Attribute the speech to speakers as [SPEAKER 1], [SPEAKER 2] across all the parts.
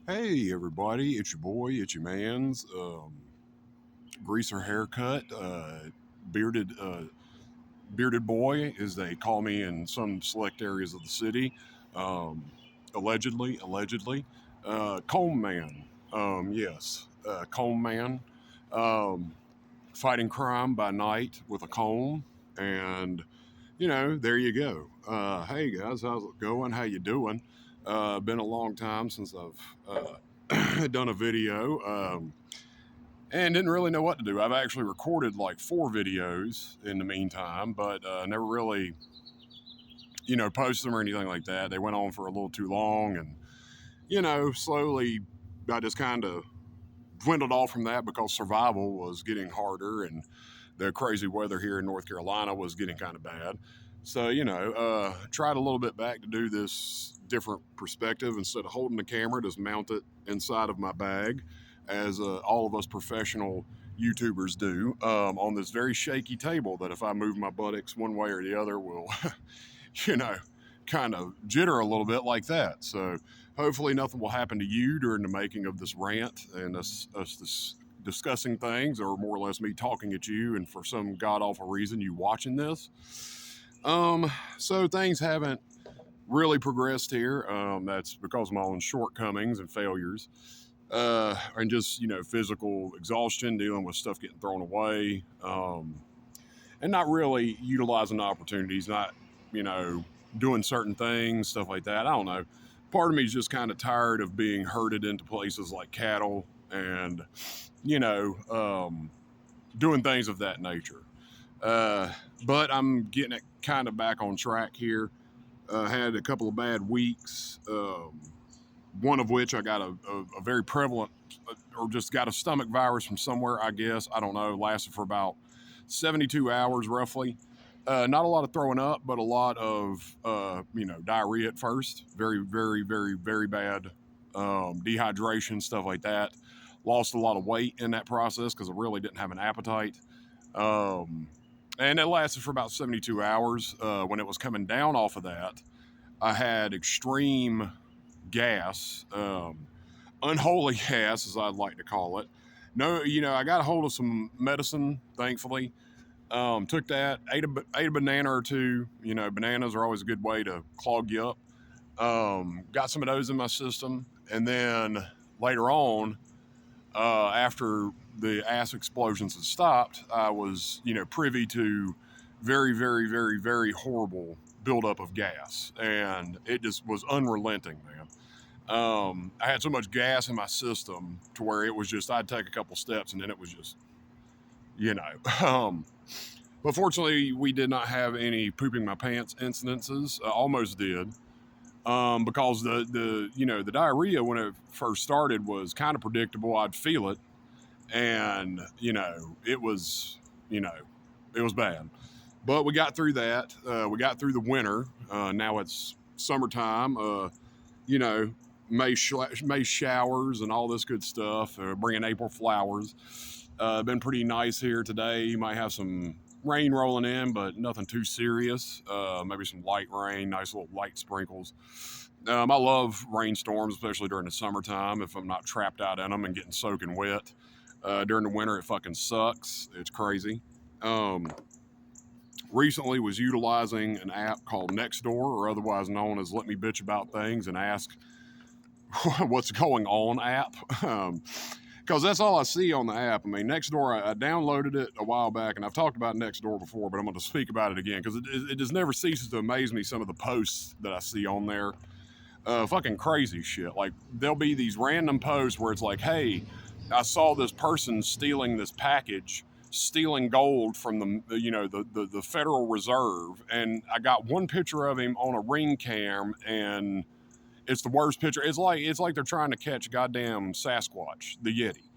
[SPEAKER 1] Hey everybody, it's your boy, it's your man's greaser haircut, bearded bearded boy, as they call me in some select areas of the city. Um, allegedly, comb man. Yes, comb man. Um, Fighting crime by night with a comb, and there you go. Hey guys, how's it going? How you doing? Been a long time since I've done a video, and didn't really know what to do. I've actually recorded like 4 videos in the meantime, but never really, posted them or anything like that. They went on for a little too long, and slowly I just kind of dwindled off from that because survival was getting harder and the crazy weather here in North Carolina was getting kind of bad. So, tried a little bit back to do this different perspective. Instead of holding the camera, just mount it inside of my bag, as all of us professional YouTubers do, on this very shaky table that if I move my buttocks one way or the other will, you know, kind of jitter a little bit like that. So hopefully nothing will happen to you during the making of this rant and us discussing things, or more or less me talking at you, and for some god awful reason you watching this. So things haven't really progressed here. That's because of my own shortcomings and failures. And just physical exhaustion, dealing with stuff getting thrown away, and not really utilizing opportunities, not you know doing certain things, stuff like that. I don't know. Part of me is just kind of tired of being herded into places like cattle, and you know, um, doing things of that nature. Uh, but I'm getting it kind of back on track here. Had a couple of bad weeks, one of which I got a very prevalent, or just got a stomach virus from somewhere, I guess. I don't know. Lasted for about 72 hours roughly. Not a lot of throwing up, but a lot of diarrhea at first. Very, very, very, very bad. Dehydration, stuff like that. Lost a lot of weight in that process because I really didn't have an appetite. Um, and it lasted for about 72 hours. When it was coming down off of that, I had extreme gas, unholy gas, as I'd like to call it. No, I got a hold of some medicine, thankfully. Took that, ate a banana or two. Bananas are always a good way to clog you up. Got some of those in my system, and then later on, after the ass explosions had stopped, I was, privy to very, very, very, very horrible buildup of gas, and it just was unrelenting, man. I had so much gas in my system to where it was just I'd take a couple steps and then it was just, you know. But fortunately, we did not have any pooping my pants incidences. Almost did, because the diarrhea when it first started was kind of predictable. I'd feel it, and it was you know it was bad. But we got through that. We got through the winter. Now it's summertime. You know, May showers and all this good stuff. Bringing April flowers. Been pretty nice here today. You might have some rain rolling in, but nothing too serious. Maybe some light rain, nice little light sprinkles. I love rainstorms, especially during the summertime. If I'm not trapped out in them and getting soaking wet. During the winter, it fucking sucks. It's crazy. Um, Recently was utilizing an app called Nextdoor, or otherwise known as Let Me Bitch About Things and Ask What's Going On app. Because that's all I see on the app. I mean, Nextdoor, I downloaded it a while back, and I've talked about Nextdoor before, but I'm going to speak about it again because it just never ceases to amaze me, some of the posts that I see on there. Fucking crazy shit. Like, there'll be these random posts where it's like, hey, I saw this person stealing this package, stealing gold from the Federal Reserve, and I got one picture of him on a ring cam, and it's the worst picture. It's like they're trying to catch goddamn Sasquatch, the Yeti.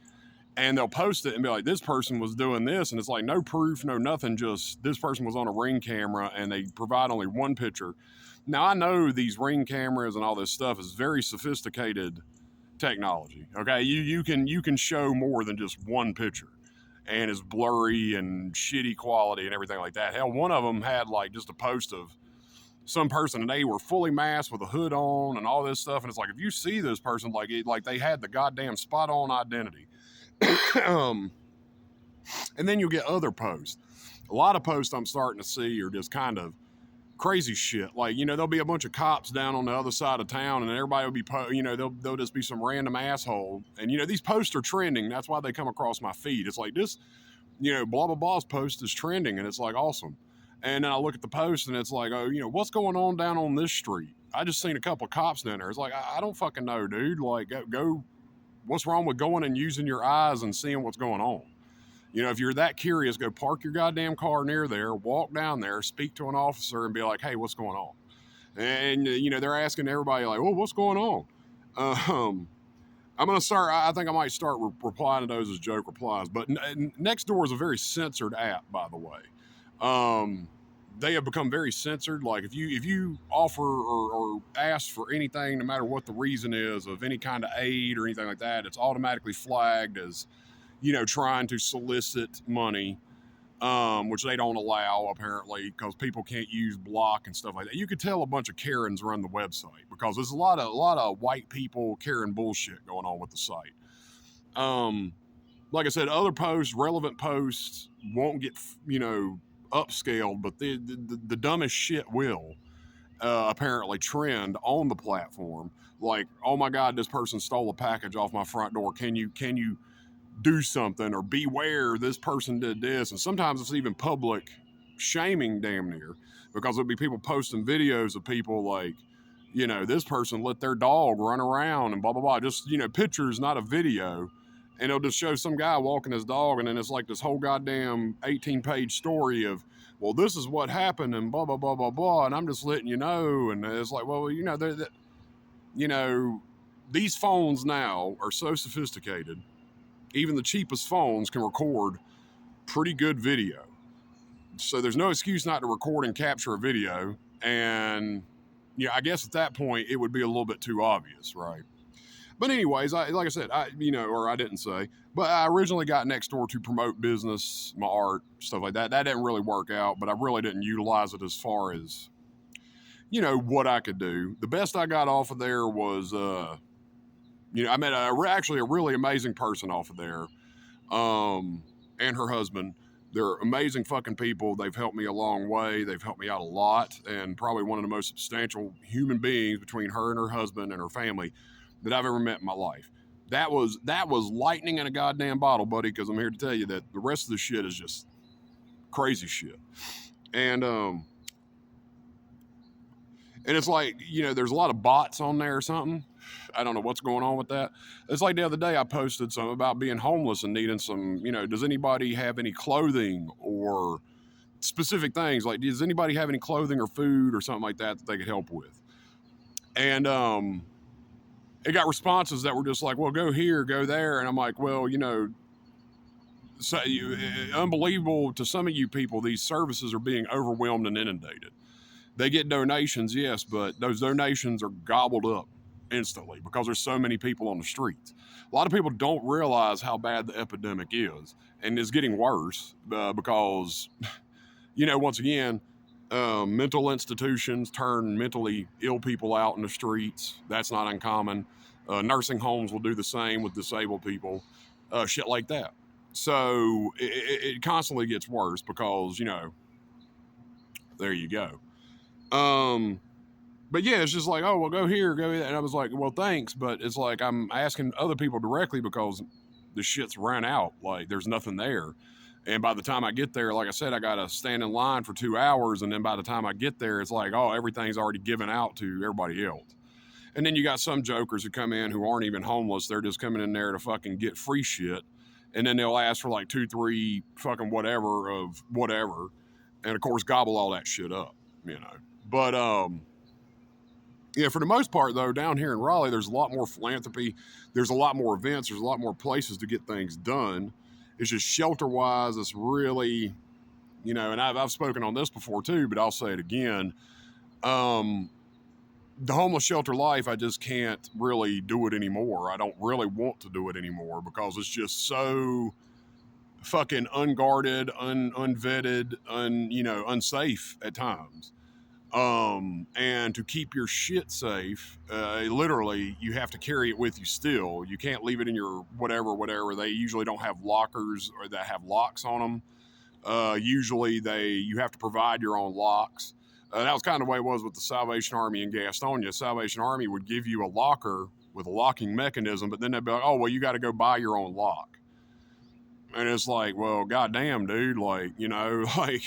[SPEAKER 1] And they'll post it and be like, this person was doing this, and it's like no proof, no nothing, just this person was on a ring camera, and they provide only one picture. Now I know these ring cameras and all this stuff is very sophisticated technology. Okay, you can show more than just one picture, and it's blurry and shitty quality and everything like that. Hell, one of them had like just a post of some person and they were fully masked with a hood on and all this stuff. And it's like, if you see this person, like they had the goddamn spot on identity. And then you'll get other posts. A lot of posts I'm starting to see are just kind of crazy shit. Like, there'll be a bunch of cops down on the other side of town and everybody will be, they'll just be some random asshole. And, these posts are trending. That's why they come across my feed. It's like this, blah, blah, blah's post is trending and it's like awesome. And then I look at the post and it's like, oh, what's going on down on this street? I just seen a couple of cops down there. It's like, I don't fucking know, dude. Like, go, what's wrong with going and using your eyes and seeing what's going on? If you're that curious, go park your goddamn car near there, walk down there, speak to an officer and be like, hey, what's going on? And, they're asking everybody like, well, what's going on? I'm going to start, I think I might start replying to those as joke replies. But Nextdoor is a very censored app, by the way. They have become very censored. Like if you offer or ask for anything, no matter what the reason is, of any kind of aid or anything like that, it's automatically flagged as, trying to solicit money, which they don't allow apparently because people can't use block and stuff like that. You could tell a bunch of Karens run the website because there's a lot of white people Karen bullshit going on with the site. Like I said, other posts, relevant posts won't get, upscaled, but the dumbest shit will apparently trend on the platform. Like, oh my God, this person stole a package off my front door. Can you do something, or beware, this person did this? And sometimes it's even public shaming, damn near, because there'll be people posting videos of people like, this person let their dog run around and blah, blah, blah. Just, pictures, not a video. And it'll just show some guy walking his dog, and then it's like this whole goddamn 18-page story of, well, this is what happened and blah, blah, blah, blah, blah. And I'm just letting you know. And it's like, well, these phones now are so sophisticated. Even the cheapest phones can record pretty good video. So there's no excuse not to record and capture a video. And I guess at that point it would be a little bit too obvious, right? But anyways, like I said, I didn't say, but I originally got Nextdoor to promote business, my art, stuff like that. That didn't really work out, but I really didn't utilize it as far as, what I could do. The best I got off of there was, I met actually a really amazing person off of there, and her husband. They're amazing fucking people. They've helped me a long way. They've helped me out a lot, and probably one of the most substantial human beings between her and her husband and her family that I've ever met in my life. That was lightning in a goddamn bottle, buddy, because I'm here to tell you that the rest of the shit is just crazy shit. And it's like, there's a lot of bots on there or something. I don't know what's going on with that. It's like the other day I posted something about being homeless and needing some, does anybody have any clothing or specific things? Like, does anybody have any clothing or food or something like that they could help with? And it got responses that were just like, well, go here, go there. And I'm like, well, so unbelievable to some of you people, these services are being overwhelmed and inundated. They get donations, yes, but those donations are gobbled up instantly because there's so many people on the streets. A lot of people don't realize how bad the epidemic is, and it's getting worse because, once again, mental institutions turn mentally ill people out in the streets. That's not uncommon. Nursing homes will do the same with disabled people, shit like that. So it constantly gets worse because, there you go. But yeah, it's just like, oh, well, go here, go there. And I was like, well, thanks. But it's like, I'm asking other people directly because the shit's ran out. Like, there's nothing there. And by the time I get there, like I said, I got to stand in line for 2 hours. And then by the time I get there, it's like, oh, everything's already given out to everybody else. And then you got some jokers who come in who aren't even homeless. They're just coming in there to fucking get free shit. And then they'll ask for like 2, 3 fucking whatever of whatever. And of course, gobble all that shit up, But, yeah, for the most part, though, down here in Raleigh, there's a lot more philanthropy. There's a lot more events. There's a lot more places to get things done. It's just shelter-wise, it's really, and I've spoken on this before too, but I'll say it again. The homeless shelter life, I just can't really do it anymore. I don't really want to do it anymore because it's just so fucking unguarded, unvetted, unsafe at times. And to keep your shit safe, literally, you have to carry it with you still. You can't leave it in your whatever. They usually don't have lockers or that have locks on them. Usually, you have to provide your own locks. That was kind of the way it was with the Salvation Army in Gastonia. Salvation Army would give you a locker with a locking mechanism, but then they'd be like, oh, well, you got to go buy your own lock. And it's like, well, goddamn, dude, like, like,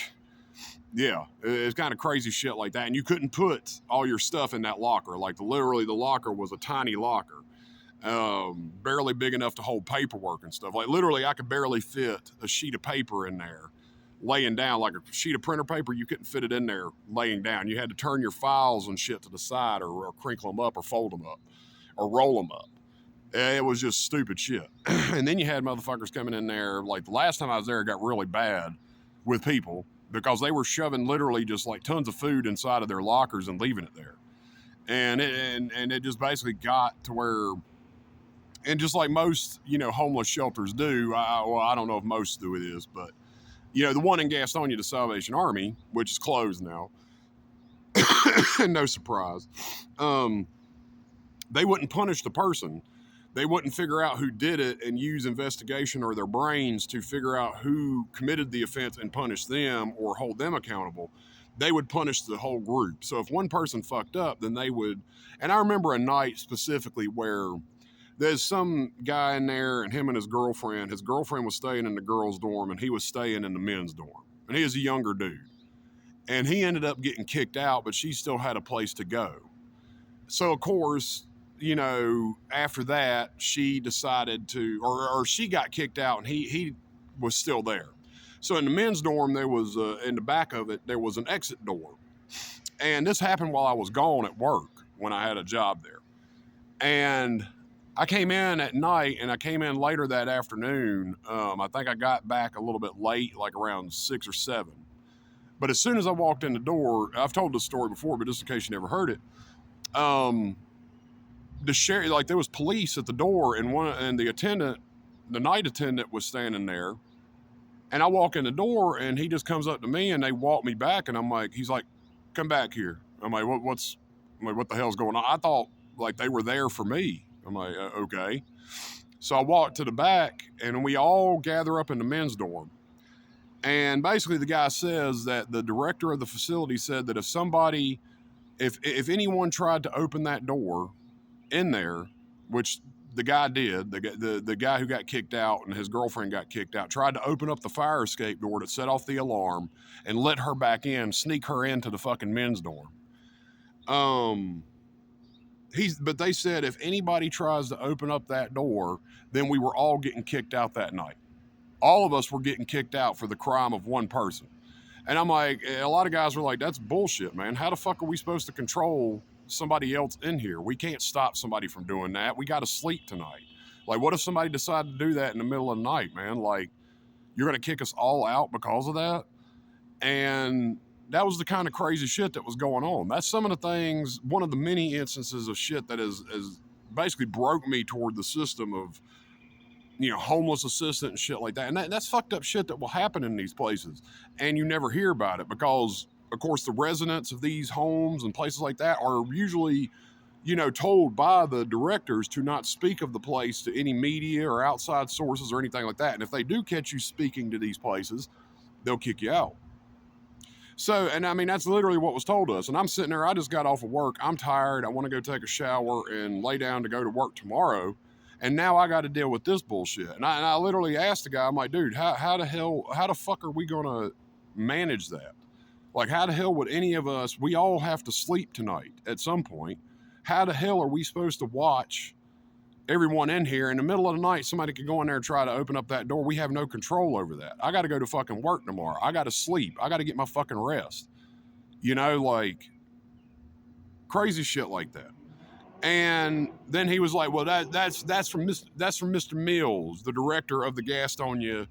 [SPEAKER 1] yeah, it's kind of crazy shit like that. And you couldn't put all your stuff in that locker. Like, literally, the locker was a tiny locker, barely big enough to hold paperwork and stuff. Like, literally, I could barely fit a sheet of paper in there laying down. Like a sheet of printer paper, you couldn't fit it in there laying down. You had to turn your files and shit to the side, or crinkle them up, or fold them up, or roll them up. It was just stupid shit. And then you had motherfuckers coming in there. Like, the last time I was there, it got really bad with people because they were shoving literally just like tons of food inside of their lockers and leaving it there. And it just basically got to where, and just like most, homeless shelters do, I don't know if most do this, but, the one in Gastonia, the Salvation Army, which is closed now, no surprise, they wouldn't punish the person. They wouldn't figure out who did it and use investigation or their brains to figure out who committed the offense and punish them or hold them accountable. They would punish the whole group. So if one person fucked up, then they would. And I remember a night specifically where there's some guy in there and him and his girlfriend was staying in the girls' dorm and he was staying in the men's dorm. And he is a younger dude. And he ended up getting kicked out, but she still had a place to go. So, of course, after that, she decided to, or she got kicked out and he was still there. So in the men's dorm, there was, in the back of it, there was an exit door. And this happened while I was gone at work when I had a job there. And I came in at night and I came in later that afternoon. I think I got back a little bit late, like around 6 or 7. But as soon as I walked in the door, I've told this story before, but just in case you never heard it, the sheriff, like there was police at the door, and the night attendant was standing there, and I walk in the door, and he just comes up to me, and they walk me back, and he's like, come back here. I'm like, what the hell's going on? I thought like they were there for me. I'm like, okay. So I walked to the back, and we all gather up in the men's dorm. And basically the guy says that the director of the facility said that if anyone tried to open that door in there, which the guy did, the guy who got kicked out and his girlfriend got kicked out, tried to open up the fire escape door to set off the alarm and let her back in, sneak her into the fucking men's dorm. But they said if anybody tries to open up that door, then we were all getting kicked out that night. All of us were getting kicked out for the crime of one person. And I'm like, a lot of guys were like, that's bullshit, man. How the fuck are we supposed to control somebody else in here? We can't stop somebody from doing that. We got to sleep tonight. Like, what if somebody decided to do that in the middle of the night, man? Like, you're going to kick us all out because of that? And that was the kind of crazy shit that was going on. That's some of the things, one of the many instances of shit that has basically broke me toward the system of, homeless assistant and shit like that. And that's fucked up shit that will happen in these places. And you never hear about it because, of course, the residents of these homes and places like that are usually, told by the directors to not speak of the place to any media or outside sources or anything like that. And if they do catch you speaking to these places, they'll kick you out. So, and I mean, that's literally what was told to us. And I'm sitting there, I just got off of work. I'm tired. I want to go take a shower and lay down to go to work tomorrow. And now I got to deal with this bullshit. And I literally asked the guy, I'm like, dude, how the fuck are we going to manage that? Like, how the hell would any of us, we all have to sleep tonight at some point. How the hell are we supposed to watch everyone in here in the middle of the night? Somebody could go in there and try to open up that door. We have no control over that. I got to go to fucking work tomorrow. I got to sleep. I got to get my fucking rest. Like crazy shit like that. And then he was like, well, that's from Mr. Mills, the director of the Gastonia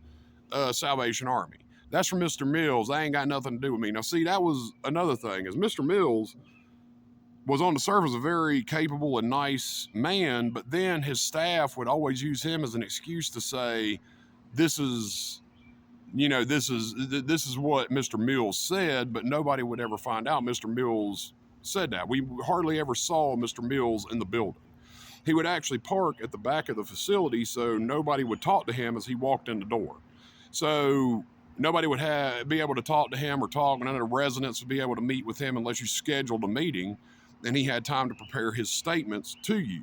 [SPEAKER 1] Salvation Army. That's from Mr. Mills. That ain't got nothing to do with me. Now, see, that was another thing, is Mr. Mills was on the surface a very capable and nice man, but then his staff would always use him as an excuse to say, this is this is what Mr. Mills said, but nobody would ever find out Mr. Mills said that. We hardly ever saw Mr. Mills in the building. He would actually park at the back of the facility so nobody would talk to him as he walked in the door. So nobody would be able to talk to him or talk. None of the residents would be able to meet with him unless you scheduled a meeting and he had time to prepare his statements to you.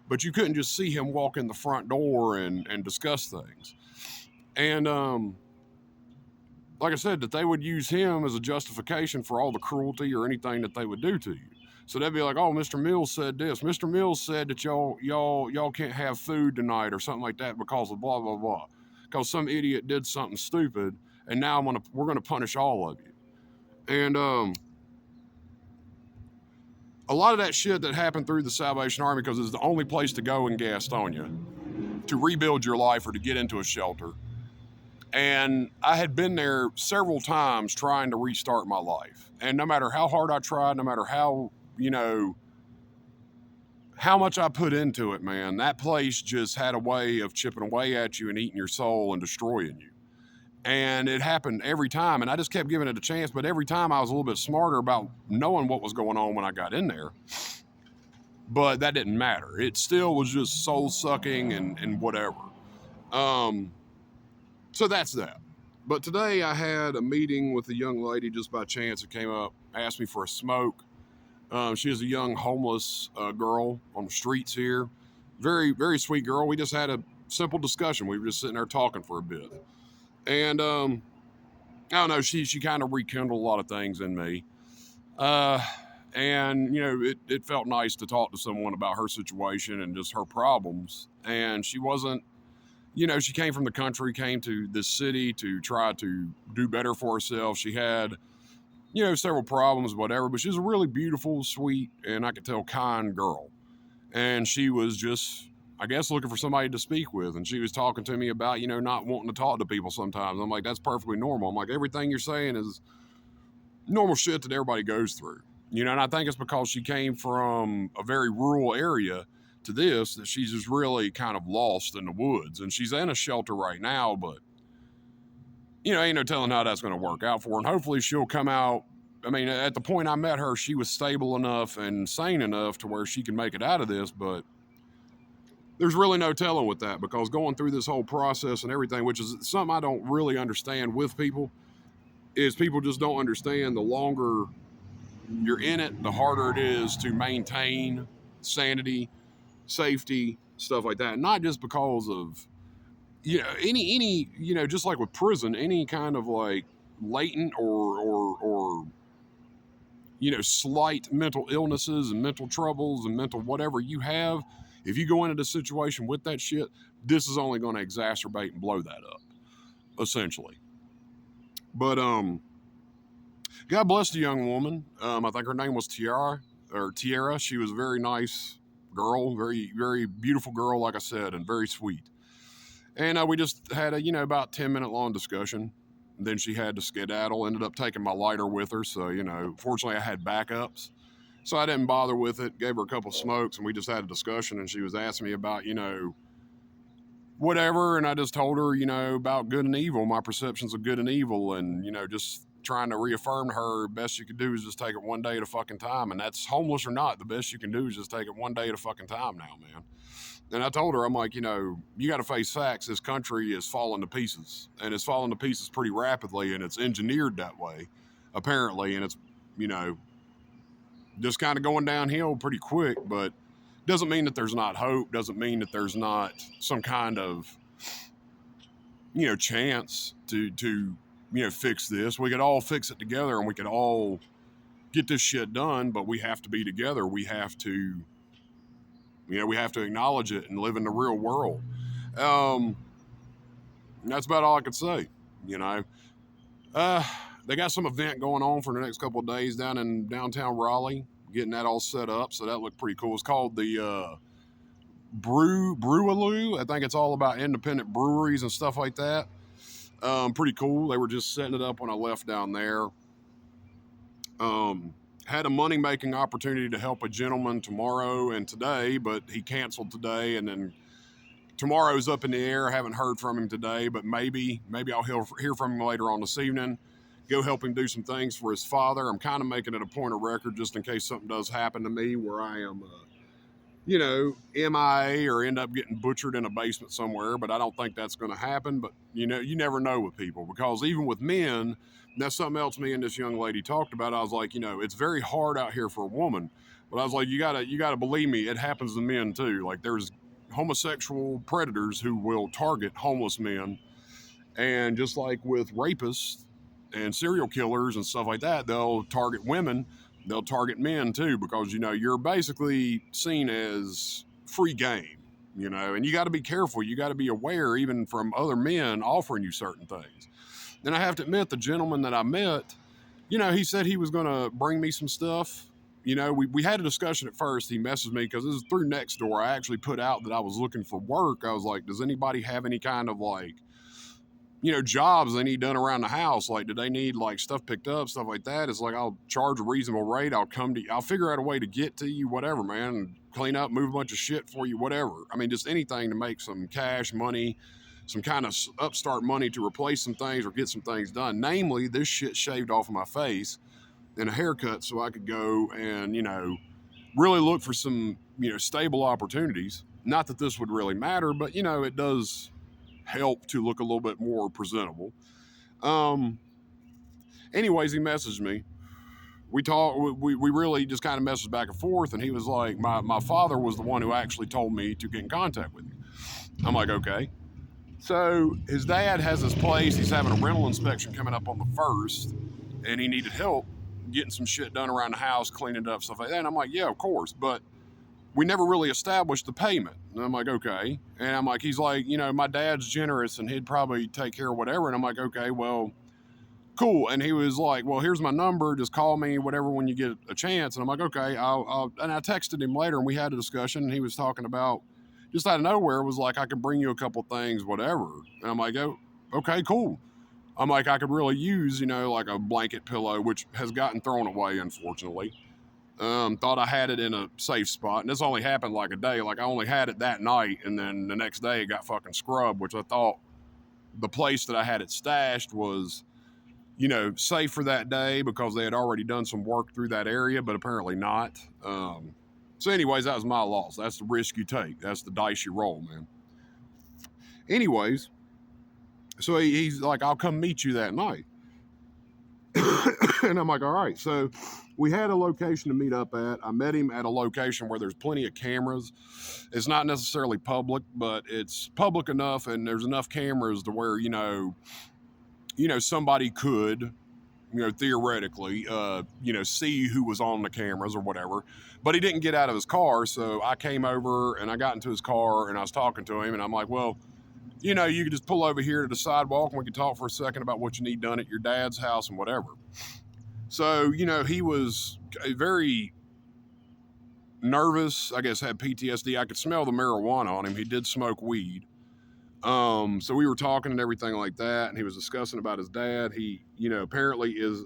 [SPEAKER 1] But you couldn't just see him walk in the front door and discuss things. And like I said, that they would use him as a justification for all the cruelty or anything that they would do to you. So they'd be like, "Oh, Mr. Mills said this. Mr. Mills said that y'all can't have food tonight or something like that because of blah blah blah, because some idiot did something stupid, and now we're gonna punish all of you." And a lot of that shit that happened through the Salvation Army, because it's the only place to go in Gastonia to rebuild your life or to get into a shelter. And I had been there several times trying to restart my life. And no matter how hard I tried, no matter how much I put into it, man, that place just had a way of chipping away at you and eating your soul and destroying you. And it happened every time. And I just kept giving it a chance. But every time I was a little bit smarter about knowing what was going on when I got in there. But that didn't matter. It still was just soul sucking and whatever. So that's that. But today I had a meeting with a young lady just by chance who came up, asked me for a smoke. She is a young homeless girl on the streets here. Very, very sweet girl. We just had a simple discussion. We were just sitting there talking for a bit. And I don't know, she kind of rekindled a lot of things in me. And, it felt nice to talk to someone about her situation and just her problems. And she wasn't, she came from the country, came to this city to try to do better for herself. She had, several problems, whatever, but she's a really beautiful, sweet, and I could tell kind girl. And she was just, I guess, looking for somebody to speak with. And she was talking to me about, not wanting to talk to people sometimes. I'm like, that's perfectly normal. I'm like, everything you're saying is normal shit that everybody goes through. And I think it's because she came from a very rural area to this that she's just really kind of lost in the woods. And she's in a shelter right now, but ain't no telling how that's going to work out for her. And hopefully she'll come out. I mean, at the point I met her, she was stable enough and sane enough to where she can make it out of this, but there's really no telling with that, because going through this whole process and everything, which is something I don't really understand with people, is people just don't understand the longer you're in it, the harder it is to maintain sanity, safety, stuff like that. Not just because of, any, just like with prison, any kind of like latent or slight mental illnesses and mental troubles and mental whatever you have. If you go into the situation with that shit, this is only going to exacerbate and blow that up, essentially. But God bless the young woman. I think her name was Tiara. She was a very nice girl, very, very beautiful girl, like I said, and very sweet. And we just had a, about 10-minute long discussion. Then she had to skedaddle, ended up taking my lighter with her. So, fortunately I had backups. So I didn't bother with it, gave her a couple smokes, and we just had a discussion. And she was asking me about, whatever. And I just told her, about good and evil, my perceptions of good and evil. And, just trying to reaffirm to her, best you could do is just take it one day at a fucking time. And that's homeless or not, the best you can do is just take it one day at a fucking time now, man. And I told her, I'm like, you got to face facts. This country is falling to pieces, and it's falling to pieces pretty rapidly, and it's engineered that way, apparently. And it's, just kind of going downhill pretty quick, but doesn't mean that there's not hope. Doesn't mean that there's not some kind of, chance to fix this. We could all fix it together, and we could all get this shit done, but we have to be together. We have to, we have to acknowledge it and live in the real world. That's about all I could say. They got some event going on for the next couple of days down in downtown Raleigh, getting that all set up. So that looked pretty cool. It's called the Brewaloo. I think it's all about independent breweries and stuff like that. Pretty cool. They were just setting it up when I left down there. Had a money-making opportunity to help a gentleman tomorrow and today, but he canceled today and then tomorrow's up in the air. I haven't heard from him today, but maybe I'll hear from him later on this evening. Go help him do some things for his father. I'm kind of making it a point of record just in case something does happen to me where I am, MIA or end up getting butchered in a basement somewhere. But I don't think that's going to happen. But, you never know with people, because even with men, that's something else me and this young lady talked about. I was like, it's very hard out here for a woman. But I was like, you gotta believe me, it happens to men too. Like, there's homosexual predators who will target homeless men. And just like with rapists and serial killers and stuff like that, they'll target women, they'll target men too, because, you're basically seen as free game, and you got to be careful. You got to be aware, even from other men offering you certain things. And I have to admit, the gentleman that I met, he said he was going to bring me some stuff. We had a discussion at first. He messaged me because this is through Nextdoor. I actually put out that I was looking for work. I was like, does anybody have any kind of jobs they need done around the house? Like, do they need like stuff picked up, stuff like that? It's like, I'll charge a reasonable rate. I'll figure out a way to get to you, whatever, man, and clean up, move a bunch of shit for you, whatever. I mean, just anything to make some cash money, some kind of upstart money to replace some things or get some things done. Namely, this shit shaved off of my face and a haircut so I could go and, really look for some, stable opportunities. Not that this would really matter, but, it does help to look a little bit more presentable. Anyways, he messaged me. We talked. We really just kind of messaged back and forth, and he was like, my father was the one who actually told me to get in contact with you. I'm like, okay. So his dad has this place. He's having a rental inspection coming up on the 1st, and he needed help getting some shit done around the house, cleaning it up, stuff like that. And I'm like, yeah, of course, but we never really established the payment. And I'm like, okay. And I'm like, he's like, my dad's generous and he'd probably take care of whatever. And I'm like, okay, well, cool. And he was like, well, here's my number. Just call me, whatever, when you get a chance. And I'm like, okay. And I texted him later and we had a discussion, and he was talking about, just out of nowhere, was like, I could bring you a couple things, whatever. And I'm like, oh, okay, cool. I'm like, I could really use, like a blanket pillow, which has gotten thrown away, unfortunately. Thought I had it in a safe spot, and this only happened like a day. Like, I only had it that night, and then the next day it got fucking scrubbed, which I thought the place that I had it stashed was, safe for that day because they had already done some work through that area, but apparently not. So anyways, that was my loss. That's the risk you take. That's the dice you roll, man. Anyways, so he's like, I'll come meet you that night. And I'm like, all right. So we had a location to meet up at. I met him at a location where there's plenty of cameras. It's not necessarily public, but it's public enough, and there's enough cameras to where, somebody could, theoretically, see who was on the cameras or whatever. But he didn't get out of his car, so I came over and I got into his car and I was talking to him, and I'm like, well, you could just pull over here to the sidewalk and we could talk for a second about what you need done at your dad's house and whatever. So, he was very nervous, I guess had PTSD. I could smell the marijuana on him. He did smoke weed. So we were talking and everything like that, and he was discussing about his dad. He, apparently is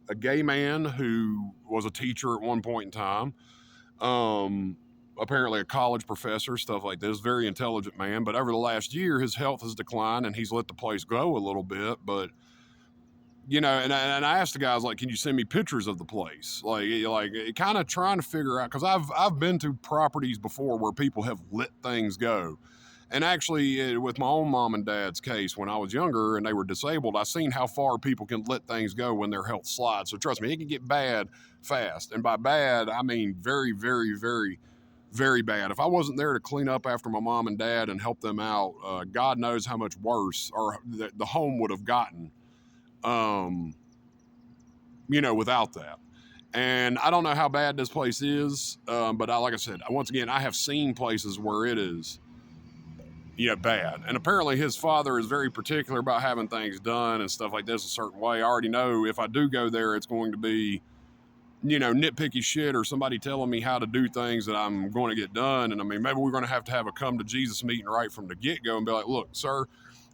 [SPEAKER 1] a gay man who was a teacher at one point in time. Apparently a college professor, stuff like this, very intelligent man. But over the last year, his health has declined and he's let the place go a little bit. But, and I asked the guys, like, can you send me pictures of the place? Like kind of trying to figure out, because I've been to properties before where people have let things go. And actually, with my own mom and dad's case, when I was younger and they were disabled, I seen how far people can let things go when their health slides. So trust me, it can get bad fast. And by bad, I mean very, very, very, very bad. If I wasn't there to clean up after my mom and dad and help them out, God knows how much worse or the home would have gotten, without that. And I don't know how bad this place is, but like I said, once again, I have seen places where it is, bad. And apparently his father is very particular about having things done and stuff like this a certain way. I already know if I do go there, it's going to be, nitpicky shit or somebody telling me how to do things that I'm going to get done. And I mean, maybe we're going to have a come to Jesus meeting right from the get-go and be like, look, sir,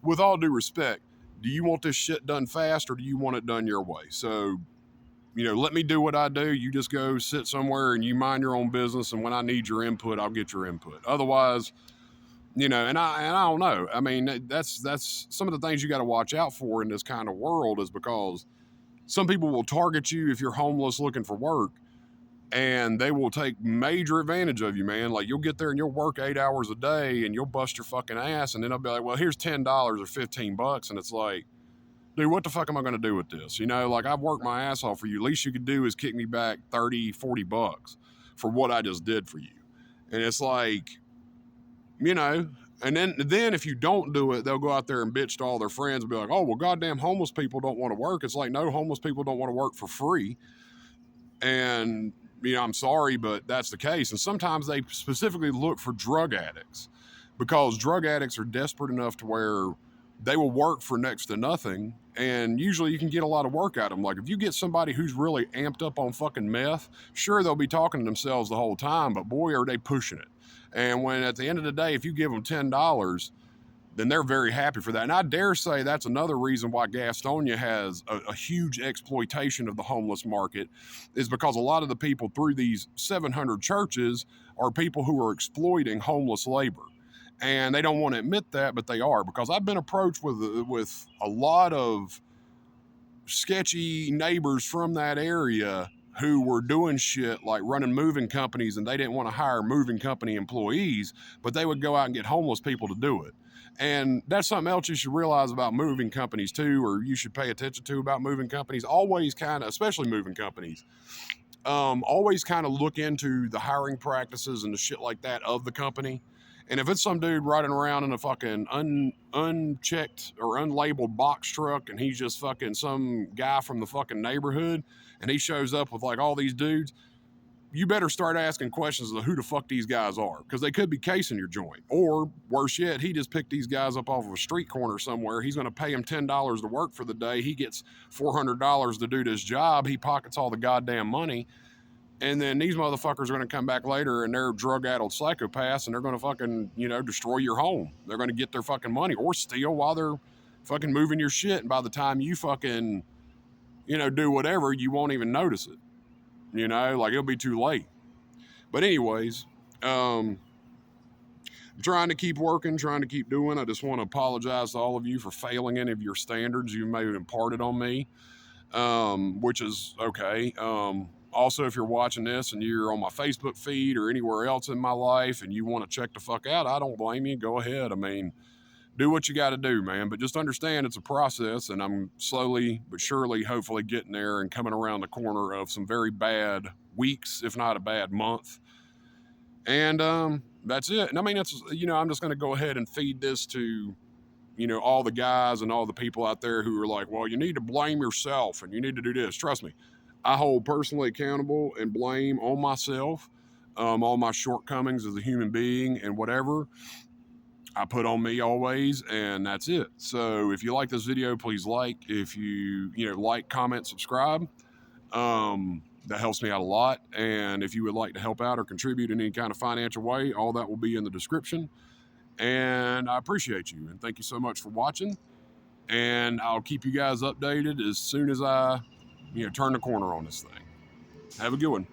[SPEAKER 1] with all due respect, do you want this shit done fast or do you want it done your way? So, let me do what I do. You just go sit somewhere and you mind your own business. And when I need your input, I'll get your input. Otherwise, You know, and I don't know. I mean, that's some of the things you got to watch out for in this kind of world, is because some people will target you if you're homeless looking for work, and they will take major advantage of you, man. Like, you'll get there and you'll work 8 hours a day and you'll bust your fucking ass, and then they'll be like, well, here's $10 or $15, and it's like, dude, what the fuck am I going to do with this? You know, like, I've worked my ass off for you. Least you could do is kick me back 30, $40 for what I just did for you. And it's like, you know, and then if you don't do it, they'll go out there and bitch to all their friends and be like, oh, well, goddamn homeless people don't want to work. It's like, no, homeless people don't want to work for free. And, you know, I'm sorry, but that's the case. And sometimes they specifically look for drug addicts, because drug addicts are desperate enough to where they will work for next to nothing. And usually you can get a lot of work out of them. Like, if you get somebody who's really amped up on fucking meth, sure, they'll be talking to themselves the whole time, but boy, are they pushing it. And when at the end of the day, if you give them $10, then they're very happy for that. And I dare say that's another reason why Gastonia has a huge exploitation of the homeless market, is because a lot of the people through these 700 churches are people who are exploiting homeless labor. And they don't want to admit that, but they are, because I've been approached with a lot of sketchy neighbors from that area who were doing shit like running moving companies, and they didn't want to hire moving company employees, but they would go out and get homeless people to do it. And that's something else you should realize about moving companies too, or you should pay attention to about moving companies. Always kind of, especially moving companies, always kind of look into the hiring practices and the shit like that of the company. And if it's some dude riding around in a fucking unchecked or unlabeled box truck, and he's just fucking some guy from the fucking neighborhood, and he shows up with like all these dudes, you better start asking questions of who the fuck these guys are, because they could be casing your joint. Or worse yet, he just picked these guys up off of a street corner somewhere. He's going to pay them $10 to work for the day. He gets $400 to do this job. He pockets all the goddamn money. And then these motherfuckers are going to come back later, and they're drug-addled psychopaths, and they're going to fucking, you know, destroy your home. They're going to get their fucking money, or steal while they're fucking moving your shit. And by the time you fucking, you know, do whatever, you won't even notice it. You know, like, it'll be too late. But anyways, I'm trying to keep working, trying to keep doing. I just want to apologize to all of you for failing any of your standards you may have imparted on me, which is okay. Also, if you're watching this and you're on my Facebook feed or anywhere else in my life and you want to check the fuck out, I don't blame you. Go ahead. I mean, do what you got to do, man. But just understand it's a process, and I'm slowly but surely, hopefully, getting there and coming around the corner of some very bad weeks, if not a bad month. And that's it. And I mean, it's, you know, I'm just going to go ahead and feed this to, you know, all the guys and all the people out there who are like, well, you need to blame yourself and you need to do this. Trust me, I hold personally accountable and blame on myself, all my shortcomings as a human being and whatever I put on me always, and that's it. So if you like this video, please like. If you know, like, comment, subscribe. That helps me out a lot. And if you would like to help out or contribute in any kind of financial way, all that will be in the description. And I appreciate you, and thank you so much for watching. And I'll keep you guys updated as soon as I, you know, turn the corner on this thing. Have a good one.